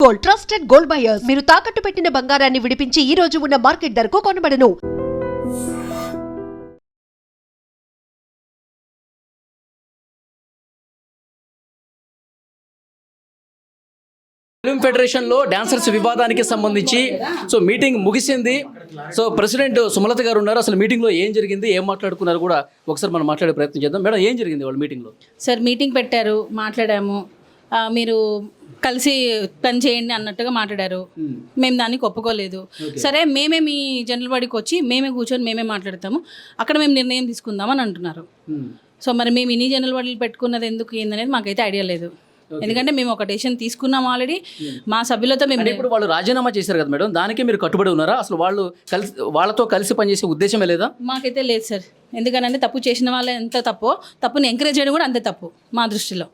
Gold trusted gold buyers మీరు తాకట్టు పెట్టిన బంగారాన్ని విడిపించి ఈ రోజు ఉన్న మార్కెట్ ధరకు కొనబడను. ఫిల్మ్ ఫెడరేషన్ లో డాన్సర్స్ వివాదానికి సంబంధించి మీటింగ్ ముగిసింది. ప్రెసిడెంట్ సుమలత గారు ఉన్నారు. అసలు మీటింగ్ లో ఏం జరిగింది, ఏం మాట్లాడుకున్నారు కూడా ఒకసారి మనం మాట్లాడే ప్రయత్నం చేద్దాం. మేడం, ఏం జరిగింది వాళ్ళ మీటింగ్ లో? సార్ మీటింగ్ పెట్టారు, మాట్లాడాము. మీరు కలిసి పని చేయండి అన్నట్టుగా మాట్లాడారు. మేము దానికి ఒప్పుకోలేదు. సరే, మేమే మీ జనరల్ బాడీకి వచ్చి మేమే కూర్చొని మేమే మాట్లాడతాము, అక్కడ మేము నిర్ణయం తీసుకుందామని అంటున్నారు. సో మరి మేము ఇన్ని జనరల్ బాడీలు పెట్టుకున్నది ఎందుకు ఏందనేది మాకైతే ఐడియా లేదు. ఎందుకంటే మేము ఒక డెసిషన్ తీసుకున్నాం ఆల్రెడీ మా సభ్యులతో. మేము ఇప్పుడు వాళ్ళు రాజీనామా చేశారు కదా మేడం, దానికి మీరు కట్టుబడి ఉన్నారా? అసలు వాళ్ళతో కలిసి పనిచేసే ఉద్దేశమే లేదా? మాకైతే లేదు సార్. ఎందుకనంటే తప్పు చేసిన వాళ్ళే ఎంత తప్పుని ఎంకరేజ్ చేయడం కూడా అంతే తప్పు మా దృష్టిలో.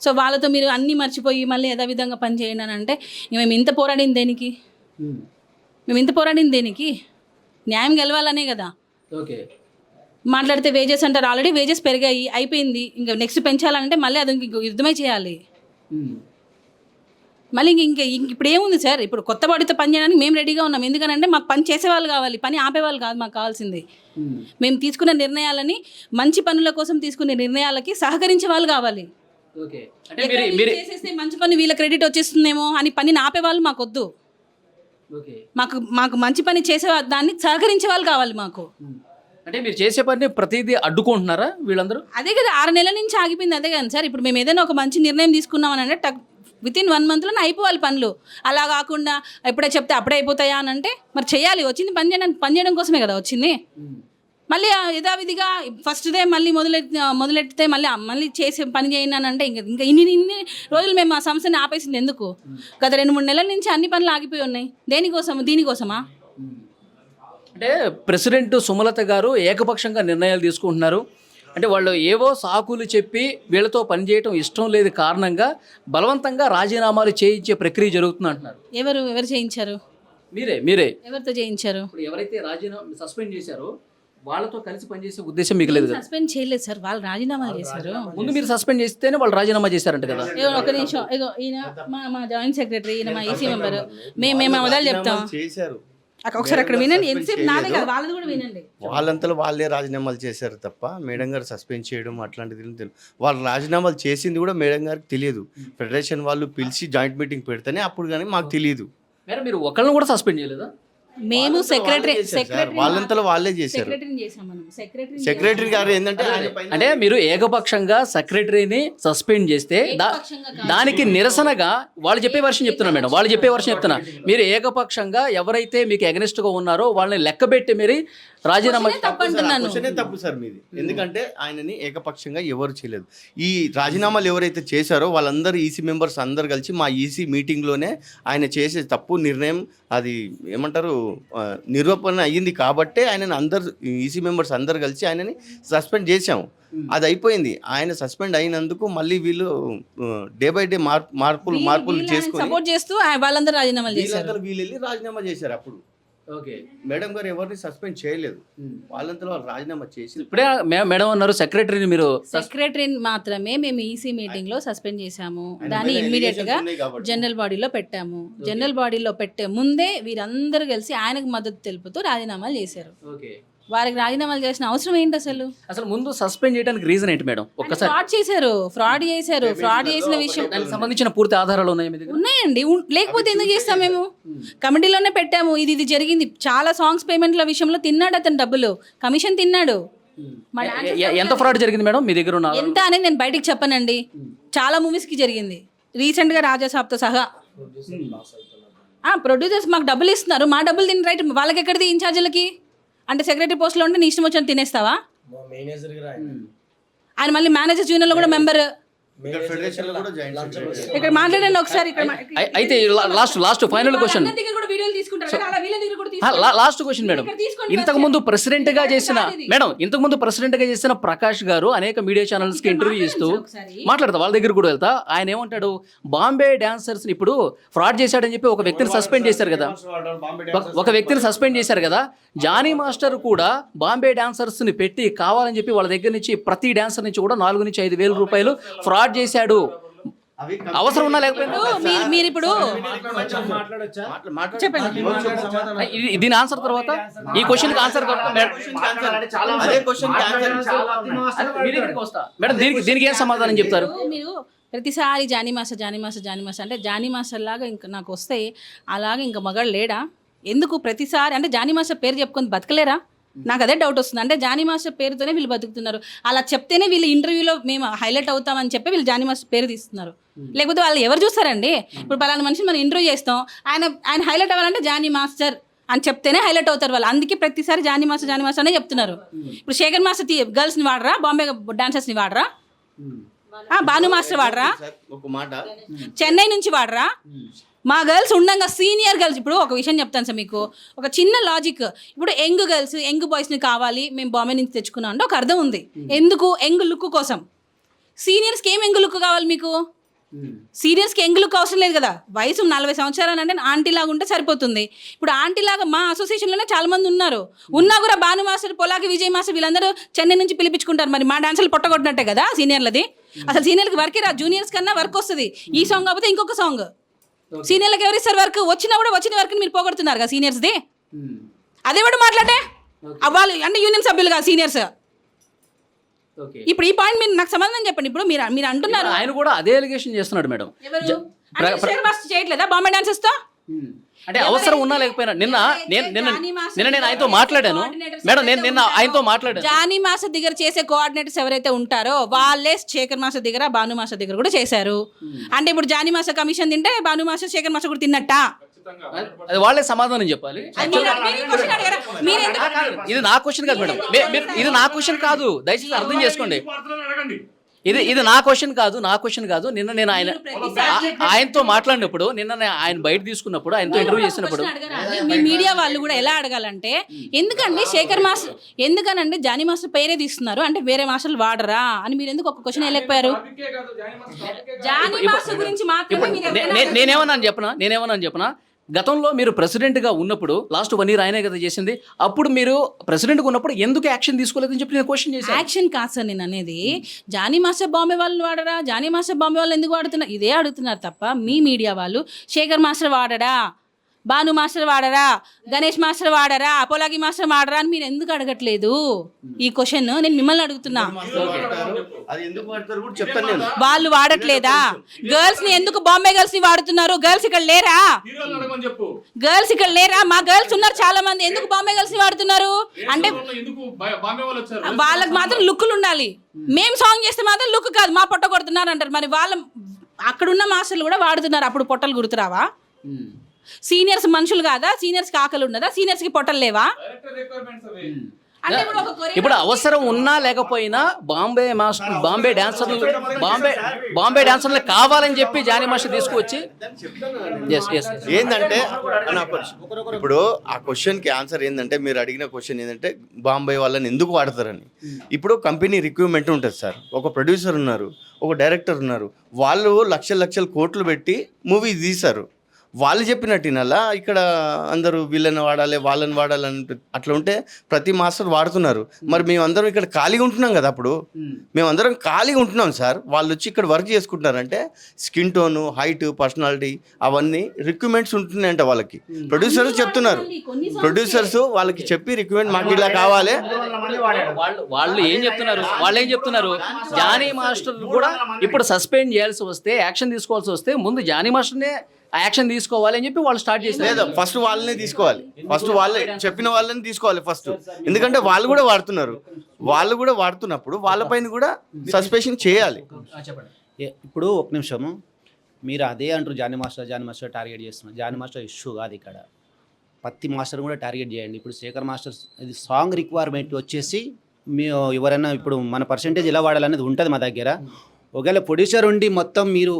సో వాళ్ళతో మీరు అన్నీ మర్చిపోయి మళ్ళీ యథావిధంగా పని చేయండి అని అంటే మేము ఇంత పోరాడింది దేనికి? న్యాయం గెలవాలనే కదా. ఓకే, మాట్లాడితే వేజెస్ అంటారు. ఆల్రెడీ వేజెస్ పెరిగాయి, అయిపోయింది. ఇంకా నెక్స్ట్ పెంచాలంటే మళ్ళీ అది యుద్ధమే చేయాలి. మళ్ళీ ఇప్పుడు ఏముంది సార్? ఇప్పుడు కొత్త బాడీతో పని చేయడానికి మేము రెడీగా ఉన్నాం. ఎందుకనంటే మాకు పని చేసేవాళ్ళు కావాలి, పని ఆపేవాళ్ళు కాదు మాకు కావాల్సింది. మేము తీసుకున్న నిర్ణయాలని, మంచి పనుల కోసం తీసుకునే నిర్ణయాలకి సహకరించే వాళ్ళు కావాలి. చేసేస్తే మంచి పని వీళ్ళ క్రెడిట్ వచ్చేస్తుందేమో అని పనిని ఆపేవాళ్ళు మాకు వద్దు. మాకు మంచి పని చేసే దాన్ని సహకరించే వాళ్ళు కావాలి మాకు. అంటే మీరు చేసే పని ప్రతిదీ అడ్డుకుంటున్నారా వీళ్ళందరూ? అదే కదా, 6 నెలల నుంచి ఆగిపోయింది. అదే కదా సార్. ఇప్పుడు మేము ఏదైనా ఒక మంచి నిర్ణయం తీసుకున్నామని అంటే వితిన్ 1 మంత్లోనే అయిపోవాలి పనులు. అలా కాకుండా ఎప్పుడే చెప్తే అప్పుడే అయిపోతాయా అని అంటే మరి చేయాలి. వచ్చింది పని చేయడం కోసమే కదా వచ్చింది. మళ్ళీ యథావిధిగా ఫస్ట్ డే మళ్ళీ మొదలెట్టితే మళ్ళీ చేసి పని చేయండి అని అంటే ఇంకా ఇన్ని రోజులు మేము ఆ సంస్థని ఆపేసింది ఎందుకు? గత 2-3 నెలల నుంచి అన్ని పనులు ఆగిపోయి ఉన్నాయి. దీనికోసమా? అంటే ప్రెసిడెంట్ సుమలత గారు ఏకపక్షంగా నిర్ణయాలు తీసుకుంటున్నారు. అంటే వాళ్ళు ఏవో సాకులు చెప్పి వీళ్ళతో పనిచేయటం ఇష్టం లేదు కారణంగా బలవంతంగా రాజీనామాలు చేయించే ప్రక్రియ జరుగుతుంది అంటున్నారు. ఎవరు చేయించారు? మీరే ఎవరితో చేయించారు? ఎవరైతే రాజీనామా సస్పెండ్ చేశారో వాళ్ళతో కలిసి పనిచేసే ఉద్దేశం మీకు లేదు? సస్పెండ్ చేయలేదు సార్, వాళ్ళు రాజీనామా చేశారు. ముందు మీరు సస్పెండ్ చేస్తేనే వాళ్ళు రాజీనామా చేశారంట కదా. ఒక నిమిషం, ఈయన మా జాయింట్ సెక్రటరీ, ఈయన మా ఈసీ మెంబర్. మేము మొదలు చెప్తాం ఒకసారి అక్కడ వినండి. ఎంతసేపు నాదే కదా, వాళ్ళది కూడా వినండి. వాళ్ళంతలో వాళ్ళే రాజీనామాలు చేశారు తప్ప మేడం గారు సస్పెండ్ చేయడం అట్లాంటిది తెలియదు. వాళ్ళు రాజీనామాలు చేసింది కూడా మేడం గారికి తెలియదు. ఫెడరేషన్ వాళ్ళు పిలిచి జాయింట్ మీటింగ్ పెడితేనే అప్పుడు కానీ మాకు తెలియదు. మీరు ఒకళ్ళని కూడా సస్పెండ్ చేయలేదా? మేము సెక్రటరీ వాళ్ళంతలో వాళ్ళే చేశారు. సెక్రటరీ గారు ఏంటంటే అంటే మీరు ఏకపక్షంగా సెక్రటరీని సస్పెండ్ చేస్తే దానికి నిరసనగా వాళ్ళు చెప్పే వర్షం చెప్తున్నా మేడం, వాళ్ళు చెప్పే వర్షం చెప్తున్నా. మీరు ఏకపక్షంగా ఎవరైతే మీకు ఎగనిస్ట్ గా ఉన్నారో వాళ్ళని లెక్కబెట్టి మీరు రాజీనామా తప్పు సార్ మీది. ఎందుకంటే ఆయనని ఏకపక్షంగా ఎవరు చేయలేదు. ఈ రాజీనామాలు ఎవరైతే చేశారో వాళ్ళందరూ ఈసీ మెంబర్స్ అందరు కలిసి మా ఈసీ మీటింగ్లోనే ఆయన చేసే తప్పు నిర్ణయం అది ఏమంటారు నిరూపణ అయ్యింది కాబట్టే ఆయనని అందరు ఈసీ మెంబర్స్ అందరు కలిసి ఆయనని సస్పెండ్ చేశాము. అది అయిపోయింది. ఆయన సస్పెండ్ అయినందుకు మళ్ళీ వీళ్ళు డే బై డే మార్పులు చేసుకుని సపోర్ట్ చేస్తూ వాళ్ళందరూ రాజీనామా చేశారు. వీళ్ళు వెళ్ళి రాజీనామా చేశారు. అప్పుడు ఓకే, మేడం గారు ఎవరిని సస్పెండ్ చేయలేదు, వాళ్ళంతా వాళ్ళు రాజీనామా చేసి. ఇప్పుడే మేడం అన్నారు సెక్రటరీని మాత్రమే మేము ఈసీ మీటింగ్ లో సస్పెండ్ చేశాము. దాన్ని ఇమ్మీడియట్ గా జనరల్ బాడీలో పెట్టాము. జనరల్ బాడీలో పెట్టే ముందే వీరందరూ కలిసి ఆయనకు మద్దతు తెలుపుతూ రాజీనామాలు చేశారు. వారికి రాజీనామాలు చేసిన అవసరం ఏంటి? అసలు ముందు సస్పెండ్ చేయడానికి రీజన్ ఏంటి మేడం? ఒక్కసారి ఫ్రాడ్ చేసిన విషయం దానికి సంబంధించిన పూర్తి ఆధారాలు ఉన్నాయండి. లేకపోతే ఎందుకు చేస్తాం? మేము కమిటీలోనే పెట్టాము. ఇది జరిగింది. చాలా సాంగ్స్ పేమెంట్ల విషయంలో తిన్నాడు అతను, డబ్బులు కమిషన్ తిన్నాడు. ఎంత ఫ్రాడ్ జరిగింది మేడం మీ దగ్గర? ఎంత అనేది నేను బయటికి చెప్పనండి. చాలా మూవీస్ కి జరిగింది. రీసెంట్ గా రాజాసాబ్తో సహా ప్రొడ్యూసర్స్ మాకు డబ్బులు ఇస్తున్నారు. మా డబ్బులు తిని రైట్ వాళ్ళకి ఎక్కడిది? ఇన్ఛార్జీలకి అంటే సెక్రటరీ పోస్ట్లో ఉంటే నీ ఇష్టం వచ్చిన తినేస్తావా? ఆయన మళ్ళీ మేనేజర్స్ యూనియన్లో కూడా మెంబర్. ఇక్కడ మాట్లాడండి ఒకసారి. అయితే last final question, last question madam. ఇంతకు ముందు ప్రెసిడెంట్ గా చేసిన ప్రకాష్ గారు అనేక మీడియా ఛానల్స్ కి ఇంటర్వ్యూ ఇస్తూ మాట్లాడతా, వాళ్ళ దగ్గర కూడా వెళ్తా. ఆయన ఏమంటాడు, బాంబే డాన్సర్స్ ఇప్పుడు ఫ్రాడ్ చేశాడని చెప్పి ఒక వ్యక్తిని సస్పెండ్ చేశారు కదా. జానీ మాస్టర్ కూడా బాంబే డాన్సర్స్ ని పెట్టి కావాలని చెప్పి వాళ్ళ దగ్గర నుంచి ప్రతి డాన్సర్ నుంచి కూడా 4 నుంచి 5 వేల రూపాయలు ఫ్రాడ్ చేశాడు అవసరం ఉన్నా లేకపోయినా మీరు ఇప్పుడు చెప్పండి. దీని ఆన్సర్ తర్వాత ఈ క్వశ్చన్ ఆన్సర్ అదే క్వశ్చన్ మేడం దీనికి ఏం సమాధానం చెప్తారు? మీరు ప్రతిసారి జానీ మాస్టర్ అంటే జానీ మాస్టర్ లాగా ఇంకా నాకు వస్తే అలాగే ఇంకా మగాడు లేడా? ఎందుకు ప్రతిసారి అంటే జానీ మాస్టర్ పేరు చెప్పుకొని బతకలేరా? నాకు అదే డౌట్ వస్తుంది. అంటే జానీ మాస్టర్ పేరుతోనే వీళ్ళు బతుకుతున్నారు. అలా చెప్తేనే వీళ్ళు ఇంటర్వ్యూలో మేము హైలైట్ అవుతామని చెప్పి వీళ్ళు జానీ మాస్టర్ పేరు తీస్తున్నారు. లేకపోతే వాళ్ళు ఎవరు చూస్తారండి? ఇప్పుడు పలానా మనిషిని మనం ఇంటర్వ్యూ చేస్తాం, ఆయన హైలైట్ అవ్వాలంటే జానీ మాస్టర్ అని చెప్తేనే హైలైట్ అవుతారు వాళ్ళు. అందుకే ప్రతిసారి జానీ మాస్టర్ అనే చెప్తున్నారు. ఇప్పుడు శేఖర్ మాస్టర్ గర్ల్స్ని వాడరా? బాంబే డాన్సర్స్ని వాడరా? భాను మాస్టర్ వాడరా? ఒక మాట చెన్నై నుంచి వాడరా? మా గర్ల్స్ ఉండంగా సీనియర్ గర్ల్స్. ఇప్పుడు ఒక విషయం చెప్తాను సార్ మీకు, ఒక చిన్న లాజిక్. ఇప్పుడు యంగ్ గర్ల్స్ యంగ్ బాయ్స్ని కావాలి మేము బాంబే నుంచి తెచ్చుకున్నాం అంటే ఒక అర్థం ఉంది. ఎందుకు? యంగ్ లుక్ కోసం. సీనియర్స్కి ఏం యంగ్ లుక్ కావాలి మీకు? సీనియర్స్కి యంగ్ లుక్ అవసరం లేదు కదా. వయసు 40 సంవత్సరాలు అంటే ఆంటీ లాగా ఉంటే సరిపోతుంది. ఇప్పుడు ఆంటీ లాగా మా అసోసియేషన్లోనే చాలా మంది ఉన్నారు. ఉన్నా కూడా భాను మాస్టర్, పొలాకి విజయ్ మాస్టర్ వీళ్ళందరూ చెన్నై నుంచి పిలిపించుకుంటారు. మరి మా డాన్సులు పొట్టగొట్టినట్టే కదా సీనియర్లది. అసలు సీనియర్కి వర్కే రా, జూనియర్స్ కన్నా వర్క్ వస్తుంది. ఈ సాంగ్ కాకపోతే ఇంకొక సాంగ్. సీనియర్లకు ఎవరు ఇస్తారు వర్క్? వచ్చినా కూడా వచ్చిన వర్క్ని మీరు పోగొడుతున్నారు కదా సీనియర్స్ది. అదే కూడా మాట్లాడే వాళ్ళు అంటే యూనియన్ సభ్యులు కాదు సీనియర్స్. ఇప్పుడు ఈ పాయింట్ మీరు నాకు సమాధానం చెప్పండి. ఇప్పుడు మీరు అంటున్నారు ఆయన కూడా అదే ఎలిగేషన్ చేస్తున్నాడు మేడం. చేయట్లేదా బాంబే డాన్సర్స్ తో? అంటే అవసరం ఉన్నా లేకపోయినా నిన్న నేను ఆయనతో మాట్లాడాను మేడం. నిన్న ఆయనతో మాట్లాడాను. జానీ మాస్టర్ దగ్గర చేసే కోఆర్డినేటర్స్ ఎవరైతే ఉంటారో వాళ్ళే శేఖర్ మాస్టర్ దగ్గర, భాను మాస్టర్ దగ్గర కూడా చేశారు. అంటే ఇప్పుడు జానీ మాస్టర్ కమిషన్ తింటే భాను మాస్టర్, శేఖర్ మాస్టర్ కూడా తిన్నట్ట? అది వాళ్ళే సమాధానం చెప్పాలి. ఇది నా క్వశ్చన్ కాదు మేడం. ఇది నా క్వశ్చన్ కాదు, దయచేసి అర్థం చేసుకోండి. ఇది నా క్వశ్చన్ కాదు. నిన్న నేను ఆయనతో మాట్లాడినప్పుడు, ఆయన బయట తీసుకున్నప్పుడు, ఆయనతో ఇంటర్వ్యూ చేసినప్పుడు మీ మీడియా వాళ్ళు కూడా ఎలా అడగాలంటే, ఎందుకండి శేఖర్ మాస్టర్, ఎందుకనండి జానీ మాస్టర్ పేరే తీస్తున్నారు అంటే వేరే మాస్టర్లు వాడరా అని మీరు ఎందుకు ఒక క్వశ్చన్ వెళ్ళిపోయారు? జానీ మాస్టర్ గురించి మాత్రమే నేనేమన్నాను చెప్పనా? గతంలో మీరు ప్రెసిడెంట్గా ఉన్నప్పుడు లాస్ట్ 1 year ఆయనే కదా చేసింది. అప్పుడు మీరు ప్రెసిడెంట్గా ఉన్నప్పుడు ఎందుకు యాక్షన్ తీసుకోలేదని చెప్పి నేను క్వశ్చన్ చేశాను. యాక్షన్ కాదు సార్ నేను అనేది. జానీ మాస్టర్ బాంబే వాళ్ళు వాడరా, జానీ మాస్టర్ బాంబే వాళ్ళు ఎందుకు వాడుతున్నారు ఇదే అడుగుతున్నారు తప్ప మీ మీడియా వాళ్ళు శేఖర్ మాస్టర్ వాడరా, భాను మాస్టర్ వాడరా, గణేష్ మాస్టర్ వాడరా, పొలాగి మాస్టర్ వాడరా అని మీరు ఎందుకు అడగట్లేదు? ఈ క్వశ్చన్ నేను మిమ్మల్ని అడుగుతున్నా. వాళ్ళు వాడట్లేదా? గర్ల్స్ ని ఎందుకు బాంబే గర్ల్స్ ని వాడుతున్నారు? గర్ల్స్ ఇక్కడ లేరా? మా గర్ల్స్ ఉన్నారు చాలా మంది. ఎందుకు బాంబే గర్ల్స్ ని వాడుతున్నారు అంటే వాళ్ళకి మాత్రం లుక్కులు ఉండాలి. మేము సాంగ్ చేస్తే మాత్రం లుక్ కాదు, మా పొట్ట కొడుతున్నారు అంటారు. మరి వాళ్ళ అక్కడున్న మాస్టర్లు కూడా వాడుతున్నారు. అప్పుడు పొట్టలు గుర్తురావా? సీనియర్స్ మనుషులు కాదా? సీనియర్స్కి ఆకలి ఉన్నదా? సీనియర్స్కి పొట్టలు లేవా? ఇప్పుడు అవసరం ఉన్నా లేకపోయినా బాంబే డాన్సర్లు కావాలని చెప్పి జానీ మాస్టర్ తీసుకువచ్చి ఏంటంటే ఇప్పుడు ఆ క్వశ్చన్ కి ఆన్సర్ ఏంటంటే, మీరు అడిగిన క్వశ్చన్ ఏంటంటే బాంబే వాళ్ళని ఎందుకు వాడతారని. ఇప్పుడు కంపెనీ రిక్రూట్మెంట్ ఉంటుంది సార్. ఒక ప్రొడ్యూసర్ ఉన్నారు, ఒక డైరెక్టర్ ఉన్నారు. వాళ్ళు లక్షల కోట్లు పెట్టి మూవీ తీశారు. వాళ్ళు చెప్పినట్టునలా ఇక్కడ అందరూ వీళ్ళని వాడాలి వాళ్ళని వాడాలని అట్లా ఉంటే ప్రతి మాస్టర్ వాడుతున్నారు. మరి మేమందరం ఇక్కడ ఖాళీగా ఉంటున్నాం కదా. అప్పుడు మేమందరం ఖాళీగా ఉంటున్నాం సార్. వాళ్ళు వచ్చి ఇక్కడ వర్క్ చేసుకుంటున్నారంటే స్కిన్ టోను, హైట్, పర్సనాలిటీ అవన్నీ రిక్రూట్మెంట్స్ ఉంటున్నాయంట వాళ్ళకి. ప్రొడ్యూసర్స్ చెప్తున్నారు, ప్రొడ్యూసర్స్ వాళ్ళకి చెప్పి రిక్రూట్మెంట్ మాకు ఇలా కావాలి. వాళ్ళు ఏం చెప్తున్నారు? జానీ మాస్టర్ కూడా ఇప్పుడు సస్పెండ్ చేయాల్సి వస్తే, యాక్షన్ తీసుకోవాల్సి వస్తే ముందు జానీ మాస్టర్నే యాక్షన్ తీసుకోవాలి అని చెప్పి వాళ్ళు స్టార్ట్ చేశారు. లేదా ఫస్ట్ వాళ్ళనే తీసుకోవాలి, ఫస్ట్ వాళ్ళే చెప్పిన వాళ్ళని తీసుకోవాలి ఫస్ట్. ఎందుకంటే వాళ్ళు కూడా వాడుతున్నప్పుడు వాళ్ళపైన కూడా సస్పెన్షన్ చేయాలి. ఇప్పుడు ఒక నిమిషము, మీరు అదే అంటారు జానీ మాస్టర్ టార్గెట్ చేస్తున్నారు. జానీ మాస్టర్ ఇష్యూ కాదు ఇక్కడ, ప్రతి మాస్టర్ కూడా టార్గెట్ చేయండి. ఇప్పుడు శేఖర్ మాస్టర్ ఇది సాంగ్ రిక్వైర్మెంట్ వచ్చేసి మీ ఎవరైనా ఇప్పుడు మన పర్సంటేజ్ ఎలా వాడాలనేది ఉంటుంది మా దగ్గర. ఒకవేళ ప్రొడ్యూసర్ ఉండి మొత్తం మీరు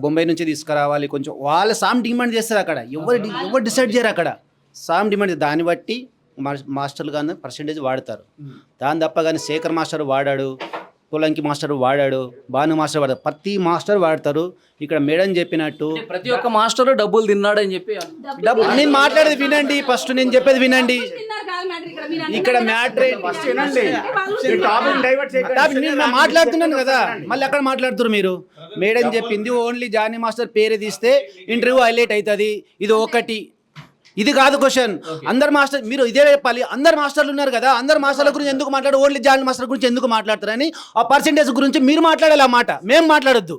బొంబాయి నుంచి తీసుకురావాలి కొంచెం, వాళ్ళ సాంగ్ డిమాండ్ చేస్తారు. అక్కడ ఎవరు డిసైడ్ చేయరు. అక్కడ సాంగ్ డిమాండ్, దాన్ని బట్టి మాస్టర్లు కానీ పర్సంటేజ్ వాడతారు. దాని తప్ప కానీ శేఖర్ మాస్టర్ వాడాడు, పొలంకి మాస్టర్ వాడాడు, భాను మాస్టర్ వాడాడు, ప్రతి మాస్టర్ వాడతారు. ఇక్కడ మేడం చెప్పినట్టు ప్రతి ఒక్క మాస్టర్ డబ్బులు తిన్నాడని చెప్పి నేను మాట్లాడేది వినండి. ఫస్ట్ నేను చెప్పేది వినండి. ఇక్కడ మ్యాటర్ మాట్లాడుతున్నాను కదా, మళ్ళీ అక్కడ మాట్లాడుతున్నారు మీరు. మేడం చెప్పింది ఓన్లీ జానీ మాస్టర్ పేరు తీస్తే ఇంటర్వ్యూ హైలైట్ అవుతుంది. ఇది ఒకటి. ఇది కాదు క్వశ్చన్. అందరు మాస్టర్ మీరు ఇదే చెప్పాలి. అందరు మాస్టర్లు ఉన్నారు కదా, అందరు మాస్టర్ల గురించి ఎందుకు మాట్లాడు, ఓన్లీ జానీ మాస్టర్ గురించి ఎందుకు మాట్లాడతారని ఆ పర్సెంటేజ్ గురించి మీరు మాట్లాడాలి. ఆ మాట మేము మాట్లాడొద్దు.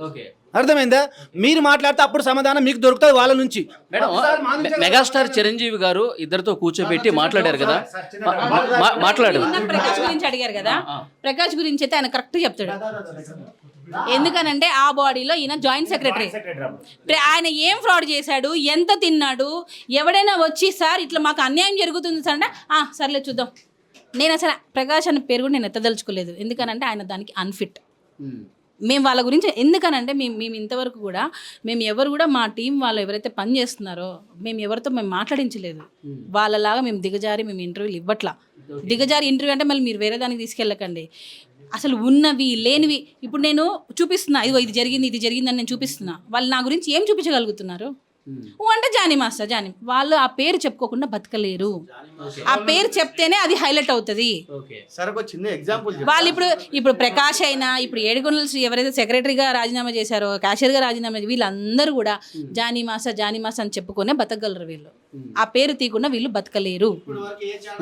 ఓకే అర్థమైందా? మీరు మాట్లాడితే అప్పుడు సమాధానం మీకు దొరుకుతుంది వాళ్ళ నుంచి. మేడం మెగాస్టార్ చిరంజీవి గారు ఇద్దరితో కూర్చోబెట్టి మాట్లాడారు కదా, మాట్లాడు. ప్రకాష్ గురించి అడిగారు కదా, ప్రకాష్ గురించి అయితే ఆయన కరెక్ట్ చెప్తాడు. ఎందుకనంటే ఆ బాడీలో ఈయన జాయింట్ సెక్రటరీ. ఆయన ఏం ఫ్రాడ్ చేశాడు, ఎంత తిన్నాడు, ఎవడైనా వచ్చి సార్ ఇట్లా మాకు అన్యాయం జరుగుతుంది సార్ అంటే సర్లే చూద్దాం. నేను అసలు ప్రకాష్ అనే పేరు కూడా నేను ఎత్తదలుచుకోలేదు. ఎందుకనంటే ఆయన దానికి అన్ఫిట్. మేము వాళ్ళ గురించి ఎందుకనంటే మేము ఇంతవరకు కూడా మేము ఎవరు కూడా మా టీం వాళ్ళు ఎవరైతే పని చేస్తున్నారో మేము ఎవరితో మేము మాట్లాడించలేదు. వాళ్ళలాగా మేము దిగజారి మేము ఇంటర్వ్యూలు ఇవ్వట్లా. దిగజారి ఇంటర్వ్యూ అంటే మళ్ళీ మీరు వేరే దానికి తీసుకెళ్ళకండి. అసలు ఉన్నవి లేనివి ఇప్పుడు నేను చూపిస్తున్నా, ఇదిగో ఇది జరిగింది అని నేను చూపిస్తున్నా. వాళ్ళు నా గురించి ఏం చూపించగలుగుతున్నారు అంటే జానీ మాస్టర్ జానీ. వాళ్ళు ఆ పేరు చెప్పుకోకుండా బతకలేరు. ఆ పేరు చెప్తేనే అది హైలైట్ అవుతుంది. చిన్న ఎగ్జాంపుల్ వాళ్ళు ఇప్పుడు ప్రకాష్ అయినా, ఇప్పుడు ఏడుకొండల శ్రీ ఎవరైతే సెక్రటరీగా రాజీనామా చేశారో, క్యాషియర్గా రాజీనామా చేశారో, వీళ్ళందరూ కూడా జానీ మాస్టర్ అని చెప్పుకునే బతకగలరు. వీళ్ళు ఆ పేరు తీయకుండా వీళ్ళు బతకలేరు.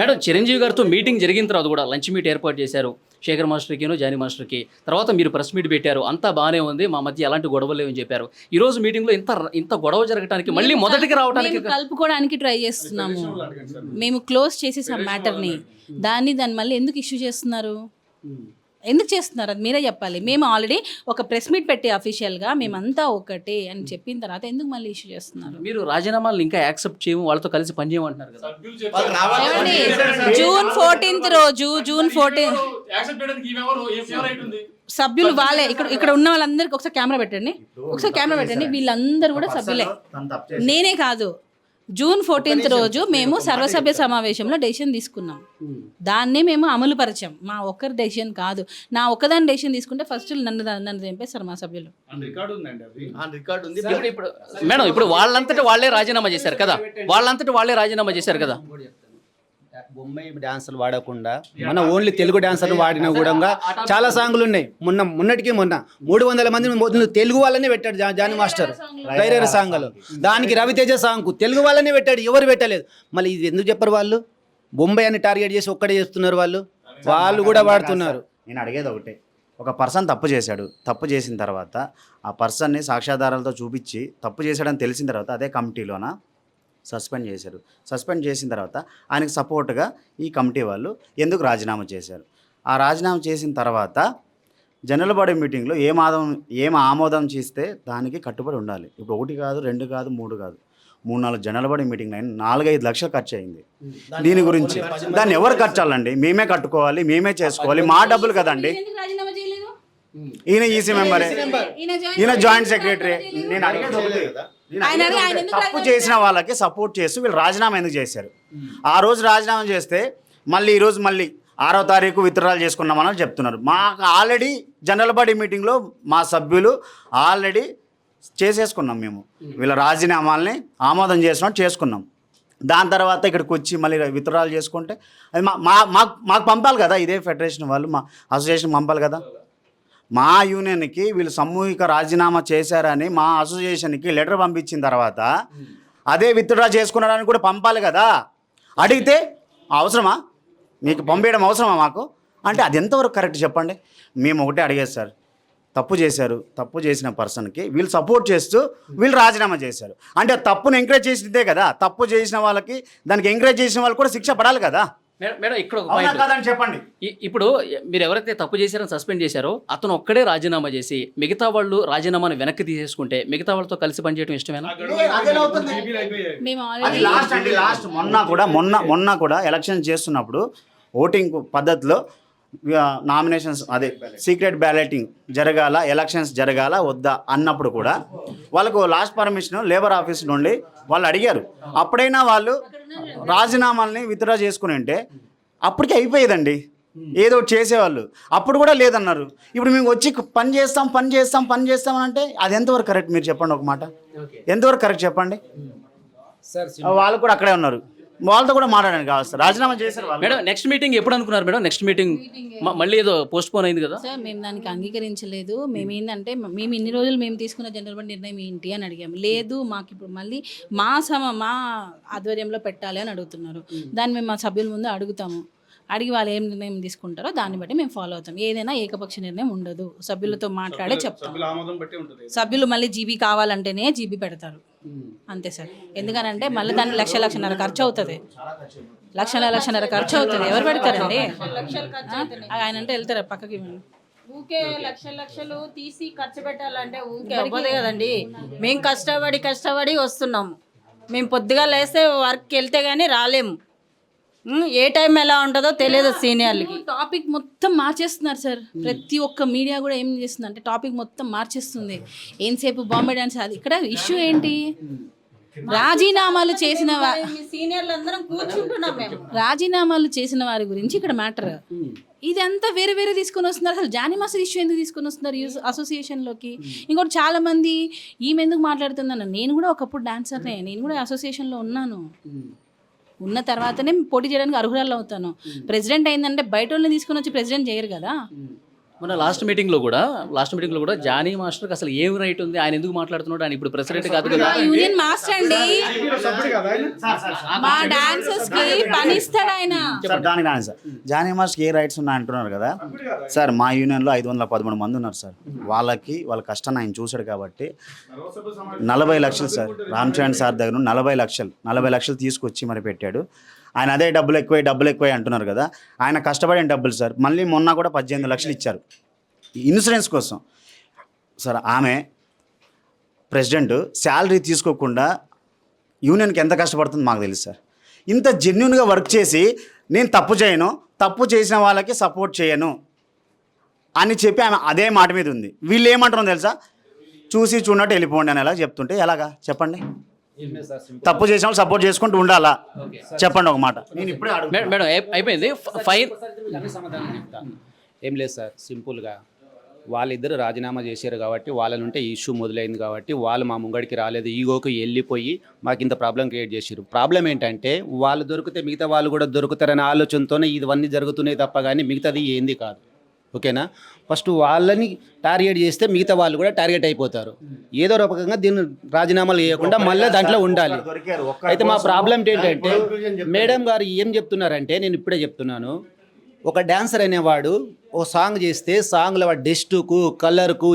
మేడం చిరంజీవి గారితో మీటింగ్ జరిగిన తర్వాత కూడా లంచ్ మీట్ ఏర్పాటు చేశారు శేఖర్ మాస్టర్కిను జానీ మాస్టర్కి. తర్వాత మీరు ప్రెస్ మీట్ పెట్టారు, అంతా బాగానే ఉంది, మా మధ్య ఎలాంటి గొడవలు లేవని చెప్పారు. ఈ రోజు మీటింగ్లో ఇంత గొడవ జరగడానికి మళ్ళీ మొదటికి రావడానికి కలుపుకోవడానికి ట్రై చేస్తున్నాము. మేము క్లోజ్ చేసేసాం మ్యాటర్ని. దాన్ని మళ్ళీ ఎందుకు ఇష్యూ చేస్తున్నారు, ఎందుకు చేస్తున్నారు అది మీరే చెప్పాలి. మేము ఆల్రెడీ ఒక ప్రెస్ మీట్ పెట్టి అఫీషియల్గా మేమంతా ఒకటే అని చెప్పిన తర్వాత ఎందుకు మళ్ళీ ఇష్యూ చేస్తున్నారు? మీరు రాజీనామాలు ఇంకా యాక్సెప్ట్ చేయము, వాళ్ళతో కలిసి పనిచేయమంటున్నారు కదా. జూన్ 14 రోజు సభ్యులు వాళ్ళే. ఇక్కడ ఉన్న వాళ్ళందరికీ ఒకసారి కెమెరా పెట్టండి. వీళ్ళందరూ కూడా సభ్యులే, నేనే కాదు. జూన్ 14 రోజు మేము సర్వసభ్య సమావేశంలో డెసిషన్ తీసుకున్నాం. దాన్నే మేము అమలు పరిచాం. మా ఒక్కరి డెసిషన్ కాదు. నా ఒక్కదాని డెసిషన్ తీసుకుంటే ఫస్ట్ నన్ను చంపేస్తారు మా సభ్యులు. మేడం ఇప్పుడు వాళ్ళంతటా వాళ్ళే రాజీనామా చేశారు కదా. బొంబాయి డాన్సర్లు వాడకుండా మన ఓన్లీ తెలుగు డాన్సర్లు వాడిన కూడా చాలా సాంగులు ఉన్నాయి. మొన్నటికి 300 మంది తెలుగు వాళ్ళనే పెట్టాడు జానీ మాస్టర్ రైరర్ సాంగ్లు. దానికి రవితేజ సాంగ్ తెలుగు వాళ్ళనే పెట్టాడు, ఎవరు పెట్టలేదు. మళ్ళీ ఇది ఎందుకు చెప్పరు? వాళ్ళు బొంబాయి అని టార్గెట్ చేసి ఒక్కడే చేస్తున్నారు. వాళ్ళు కూడా వాడుతున్నారు. నేను అడిగేది ఒకటే, ఒక పర్సన్ తప్పు చేశాడు. తప్పు చేసిన తర్వాత ఆ పర్సన్ని సాక్ష్యాధారాలతో చూపించి తప్పు చేశాడని తెలిసిన తర్వాత అదే కమిటీలోన సస్పెండ్ చేశారు. సస్పెండ్ చేసిన తర్వాత ఆయనకు సపోర్ట్గా ఈ కమిటీ వాళ్ళు ఎందుకు రాజీనామా చేశారు. ఆ రాజీనామా చేసిన తర్వాత జనరల్ బాడీ మీటింగ్లో ఏం ఆమోదం చేస్తే దానికి కట్టుబడి ఉండాలి. ఇప్పుడు 1 కాదు, 2 కాదు, 3 కాదు, 3-4 జనరల్ బాడీ మీటింగ్ అయిన 4-5 లక్షలు ఖర్చు అయింది. దీని గురించి దాన్ని ఎవరు ఖర్చాలండి? మేమే కట్టుకోవాలి, మేమే చేసుకోవాలి, మా డబ్బులు కదండి. ఈయన ఈసీ మెంబరే, ఈయన జాయింట్ సెక్రటరీ. నేను అడిగేది తప్పు చేసిన వాళ్ళకి సపోర్ట్ చేస్తూ వీళ్ళు రాజీనామా ఎందుకు చేశారు? ఆ రోజు రాజీనామా చేస్తే మళ్ళీ ఈరోజు మళ్ళీ 6వ తారీఖు విత్డ్రాల్ చేసుకున్నామని చెప్తున్నారు. మాకు ఆల్రెడీ జనరల్ బాడీ మీటింగ్లో మా సభ్యులు ఆల్రెడీ చేసేసుకున్నాం. మేము వీళ్ళ రాజీనామాల్ని ఆమోదం చేసుకున్నాం. దాని తర్వాత ఇక్కడికి వచ్చి మళ్ళీ విత్డ్రాల్ చేసుకుంటే అది మాకు పంపాలి కదా. ఇదే ఫెడరేషన్ వాళ్ళు మా అసోసియేషన్ పంపాలి కదా. మా యూనియన్కి వీళ్ళు సామూహిక రాజీనామా చేశారని మా అసోసియేషన్కి లెటర్ పంపించిన తర్వాత అదే విత్డ్రా చేసుకున్నారని కూడా పంపాలి కదా. అడిగితే అవసరమా? మీకు పంపించడం అవసరమా మాకు అంటే అది ఎంతవరకు కరెక్ట్ చెప్పండి. మేము ఒకటే అడిగేది సార్, తప్పు చేశారు, తప్పు చేసిన పర్సన్కి వీళ్ళు సపోర్ట్ చేస్తూ వీళ్ళు రాజీనామా చేశారు అంటే తప్పును ఎంకరేజ్ చేసిదే కదా. తప్పు చేసిన వాళ్ళకి దానికి ఎంకరేజ్ చేసిన వాళ్ళు కూడా శిక్ష పడాలి కదా. మేడం ఇక్కడ ఒక పాయింట్ చెప్పండి. ఇప్పుడు మీరు ఎవరైతే తప్పు చేశారని సస్పెండ్ చేశారో అతను ఒక్కడే రాజీనామా చేసి మిగతా వాళ్ళు రాజీనామాను వెనక్కి తీసేసుకుంటే మిగతా వాళ్ళతో కలిసి పనిచేయడం ఇష్టమేనా? మొన్న కూడా ఎలక్షన్ చేస్తున్నప్పుడు ఓటింగ్ పద్ధతిలో నామినేషన్స్ అదే సీక్రెట్ బ్యాలెటింగ్ జరగాల, ఎలక్షన్స్ జరగాల వద్దా అన్నప్పుడు కూడా వాళ్ళకు లాస్ట్ పర్మిషన్ లేబర్ ఆఫీస్ నుండి వాళ్ళు అడిగారు. అప్పుడైనా వాళ్ళు రాజీనామాల్ని విత్డ్రా చేసుకుని ఉంటే అప్పటికి అయిపోయేదండి, ఏదో చేసేవాళ్ళు. అప్పుడు కూడా లేదన్నారు. ఇప్పుడు మేము వచ్చి పని చేస్తాం అని అంటే అది ఎంతవరకు కరెక్ట్? మీరు చెప్పండి ఒక మాట, ఎంతవరకు కరెక్ట్ చెప్పండి. వాళ్ళు కూడా అక్కడే ఉన్నారు. వాళ్ళతో కూడా మాట్లాడండి కావాలి సార్. రాజీనామా చేశారు వాళ్ళు. మేడం నెక్స్ట్ మీటింగ్ ఎప్పుడు అనుకున్నారు మేడం? నెక్స్ట్ మీటింగ్ మళ్ళీ ఏదో పోస్ట్ పోన్ అయింది కదా. సార్ మేము దానికి అంగీకరించలేదు. మేము ఏంటంటే మేము ఇన్ని రోజులు మేము తీసుకున్న జనరల్ నిర్ణయం ఏంటి అని అడిగాము. లేదు మాకు ఇప్పుడు మళ్ళీ మా ఆధ్వర్యంలో పెట్టాలి అని అడుగుతున్నారు. దాన్ని మేము మా సభ్యుల ముందు అడుగుతాము. అడిగి వాళ్ళు ఏం నిర్ణయం తీసుకుంటారో దాన్ని బట్టి మేము ఫాలో అవుతాం. ఏదైనా ఏకపక్ష నిర్ణయం ఉండదు. సభ్యులతో మాట్లాడే చెప్తాం. సభ్యులు మళ్ళీ జీబీ కావాలంటేనే జీబీ పెడతారు అంతే సార్. ఎందుకనంటే మళ్ళీ దాన్ని లక్షన్నర ఖర్చు అవుతుంది. లక్షన్నర ఖర్చు అవుతుంది. ఎవరు పెడతారండి? ఆయన అంటే వెళ్తారా పక్కకి? ఊకే లక్షలు తీసి ఖర్చు పెట్టాలంటే ఊకే అవ్వదు కదండి. మేము కష్టపడి వస్తున్నాము. మేము పొద్దుగా లేస్తే వర్క్కి వెళ్తే కానీ రాలేము. ఏ టైం ఎలా ఉంటుందో తెలియదు సీనియర్లకి. టాపిక్ మొత్తం మార్చేస్తున్నారు సార్. ప్రతి ఒక్క మీడియా కూడా ఏం చేస్తుంది అంటే టాపిక్ మొత్తం మార్చేస్తుంది. ఏంసేపు బాంబే డాన్స్. అది ఇక్కడ ఇష్యూ ఏంటి? రాజీనామాలు చేసిన సీనియర్లు అందరం కూర్చుంటున్నాం మేము. రాజీనామాలు చేసిన వారి గురించి ఇక్కడ మ్యాటర్. ఇది అంతా వేరే తీసుకొని వస్తున్నారు. అసలు జానీ మాస్టర్ ఇష్యూ ఎందుకు తీసుకొని వస్తున్నారు అసోసియేషన్లోకి? ఇంకోటి చాలా మంది ఈమె ఎందుకు మాట్లాడుతున్నాను. నేను కూడా ఒకప్పుడు డాన్సర్నే. నేను కూడా అసోసియేషన్లో ఉన్నాను. ఉన్న తర్వాతనే పోటీ చేయడానికి అర్హురాలు అవుతాను. ప్రెసిడెంట్ అయిందంటే బయట వాళ్ళని తీసుకొని వచ్చి ప్రెసిడెంట్ చేయరు కదా. మన లాస్ట్ మీటింగ్లో కూడా జానీ మాస్టర్కి అసలు ఏం రైట్ ఉంది? ఆయన ఎందుకు మాట్లాడుతున్నాడు? ఆయన ఇప్పుడు ప్రెసిడెంట్ కాదు కదా. యూనియన్ మాస్టర్ అండి. మా డాన్సర్స్ కి పని ఇస్తాడు ఆయన. సార్ దానికి రాని సార్, జానీ మాస్టర్కి ఏ రైట్స్ ఉన్నాయి అంటున్నారు కదా సార్. మా యూనియన్లో 513 మంది ఉన్నారు సార్. వాళ్ళ కష్టాన్ని ఆయన చూశాడు కాబట్టి 40 లక్షలు సార్ రామ్ చరణ్ సార్ దగ్గర 40 లక్షలు తీసుకొచ్చి మరి పెట్టాడు. ఆయన అదే డబ్బులు ఎక్కువ అంటున్నారు కదా. ఆయన కష్టపడిన డబ్బులు సార్. మళ్ళీ మొన్న కూడా 18 లక్షలు ఇచ్చారు ఇన్సూరెన్స్ కోసం సార్. ఆమె ప్రెసిడెంట్ శాలరీ తీసుకోకుండా యూనియన్కి ఎంత కష్టపడుతుందో మాకు తెలుసు సార్. ఇంత జెన్యున్గా వర్క్ చేసి నేను తప్పు చేసిన వాళ్ళకి సపోర్ట్ చేయను అని చెప్పి ఆమె అదే మాట మీద ఉంది. వీళ్ళు ఏమంటారో తెలుసా? చూసి చూడనట్టు వెళ్ళిపోండి అని ఎలా చెప్తుంటే ఎలాగా చెప్పండి? తప్పు చేసిన వాళ్ళు సపోర్ట్ చేసుకుంటూ ఉండాలా? చెప్పండి ఒక మాట. నేను ఇప్పుడే మేడం అయిపోయింది. ఫైన్ ఏం లేదు సార్, సింపుల్గా వాళ్ళిద్దరు రాజీనామా చేశారు కాబట్టి వాళ్ళ నుంటే ఇష్యూ మొదలైంది కాబట్టి వాళ్ళు మా ముంగడికి రాలేదు. ఈగోకి వెళ్ళిపోయి మాకు ఇంత ప్రాబ్లం క్రియేట్ చేశారు. ప్రాబ్లం ఏంటంటే వాళ్ళు దొరికితే మిగతా వాళ్ళు కూడా దొరుకుతారనే ఆలోచనతోనే ఇవన్నీ జరుగుతున్నాయి తప్ప కానీ మిగతాది ఏంది కాదు. ఓకేనా? ఫస్ట్ వాళ్ళని టార్గెట్ చేస్తే మిగతా వాళ్ళు కూడా టార్గెట్ అయిపోతారు. ఏదో రకంగా దీన్ని రాజీనామాలు చేయకుండా మళ్ళీ దాంట్లో ఉండాలి. అయితే మా ప్రాబ్లం ఏంటంటే మేడం గారు ఏం చెప్తున్నారంటే, నేను ఇప్పుడే చెప్తున్నాను, ఒక డాన్సర్ అనేవాడు ఓ సాంగ్ చేస్తే సాంగ్లో వాడి డస్టుకు కలర్కు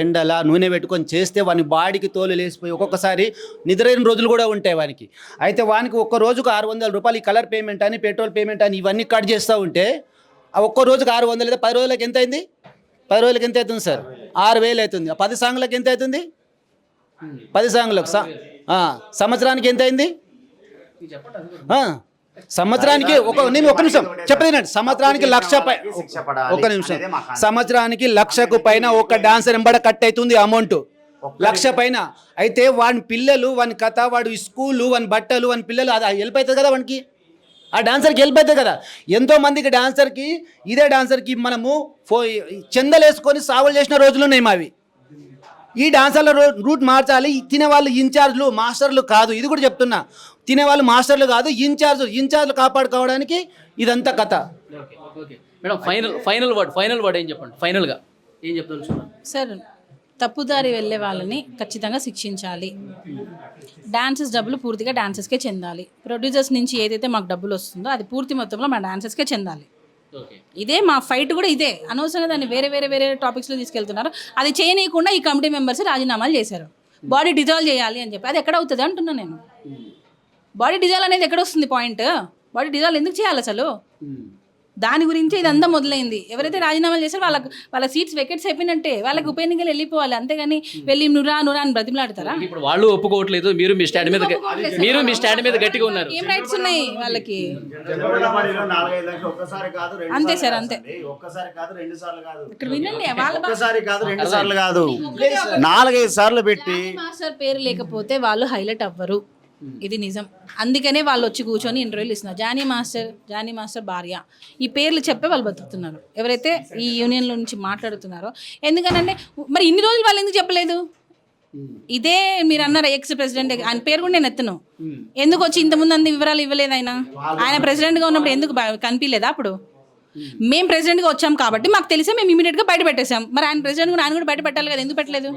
ఎండలా నూనె పెట్టుకొని చేస్తే వాని బాడీకి తోలు లేసిపోయి ఒక్కొక్కసారి నిద్రైన రోజులు కూడా ఉంటాయి వానికి. అయితే వానికి ఒక్క రోజుకు 600 రూపాయలు ఈ కలర్ పేమెంట్ అని పెట్రోల్ పేమెంట్ అని ఇవన్నీ కట్ చేస్తూ ఉంటే ఆ ఒక్క రోజుకు 600 అయితే 10 రోజులకి ఎంత అయింది? 10 రోజులకి ఎంత అవుతుంది సార్? 6,000 అవుతుంది. 10 సాంగ్లకు ఎంత అవుతుంది? 10 సాంగ్లకు సంవత్సరానికి ఎంత అయింది? సంవత్సరానికి నేను ఒక నిమిషం చెప్పలేనండి. సంవత్సరానికి 1,00,000 సంవత్సరానికి 1,00,000కు పైన ఒక డాన్సర్ ఎంబడ కట్ అవుతుంది అమౌంట్. 1,00,000 పైన. అయితే వాని పిల్లలు, వాని కథ, వాడు స్కూలు, వాని బట్టలు, వాని పిల్లలు అది హెల్ప్ అవుతుంది కదా వానికి. ఆ డాన్సర్కి హెల్ప్ అవుతుంది కదా. ఎంతోమందికి డాన్సర్కి ఇదే డాన్సర్కి మనము చెందలేసుకొని సాగులు చేసిన రోజులు ఉన్నాయి మావి. ఈ డాన్సర్ల రూట్ మార్చాలి. తినేవాళ్ళు ఇన్ఛార్జ్లు మాస్టర్లు కాదు. ఇది కూడా చెప్తున్నా, తినేవాళ్ళు మాస్టర్లు కాదు, ఇన్ఛార్జ్లు కాపాడుకోవడానికి ఇదంతా కథ. మేడం ఫైనల్ వర్డ్ ఏం చెప్పండి? ఫైనల్గా ఏం చెప్తాను సార్? తప్పుదారి వెళ్ళే వాళ్ళని ఖచ్చితంగా శిక్షించాలి. డాన్సర్స్ డబ్బులు పూర్తిగా డాన్సర్స్కే చెందాలి. ప్రొడ్యూసర్స్ నుంచి ఏదైతే మాకు డబ్బులు వస్తుందో అది పూర్తి మొత్తంలో మా డాన్సర్స్కే చెందాలి. ఇదే మా ఫైట్ కూడా ఇదే. అనవసరంగా దాన్ని వేరే టాపిక్స్లో తీసుకెళ్తున్నారు. అది చేయనీయకుండా ఈ కమిటీ మెంబర్స్ రాజీనామాలు చేశారు. బాడీ డిజాల్వ్ చేయాలి అని చెప్పి. అది ఎక్కడ అవుతుంది అంటున్నా నేను. బాడీ డిజాల్వ్ అనేది ఎక్కడ వస్తుంది పాయింట్? బాడీ డిజాల్వ్ ఎందుకు చేయాలి అసలు? దాని గురించి ఇదంతా మొదలైంది. ఎవరైతే రాజీనామాలు చేశారో వాళ్ళ సీట్స్ వెకెట్స్ అయిపోయినట్టే. వాళ్ళకి ఉప ఎన్నికలు వెళ్ళిపోవాలి. అంతేగాని వెళ్ళి నురా అని బ్రతిమలాడతారా? ఇప్పుడు వాళ్ళు ఒప్పుకోవట్లేదు. మీరు మీ స్టాండ్ మీద గట్టిగా ఉన్నారు. ఏం రైట్స్ ఉన్నాయి వాళ్ళకి? అంతే సార్, అంతే. ఇక్కడ వినండి, కాదు 4-5 సార్లు పెట్టి మాస్టర్ పేరు లేకపోతే వాళ్ళు హైలైట్ అవ్వరు. ఇది నిజం. అందుకనే వాళ్ళు వచ్చి కూర్చొని ఇంటర్వ్యూలు ఇస్తున్నారు. జానీ మాస్టర్ భార్య ఈ పేర్లు చెప్పే వాళ్ళు బతుకుతున్నారు. ఎవరైతే ఈ యూనియన్లో నుంచి మాట్లాడుతున్నారో. ఎందుకనంటే మరి ఇన్ని రోజులు వాళ్ళు ఎందుకు చెప్పలేదు? ఇదే మీరు అన్నారు ఎక్స్ ప్రెసిడెంట్, ఆయన పేరు కూడా నేను ఎత్తును. ఎందుకు వచ్చి ఇంతకుముందు అంత వివరాలు ఇవ్వలేదు ఆయన ప్రెసిడెంట్గా ఉన్నప్పుడు ఎందుకు కనిపించలేదా? అప్పుడు మేము ప్రెసిడెంట్గా వచ్చాం కాబట్టి మాకు తెలిసే మేము ఇమీడియట్గా బయట పెట్టేసాం. మరి ఆయన ప్రెసిడెంట్ కూడా ఆయన కూడా బయట పెట్టాలి కదా, ఎందుకు పెట్టలేదు?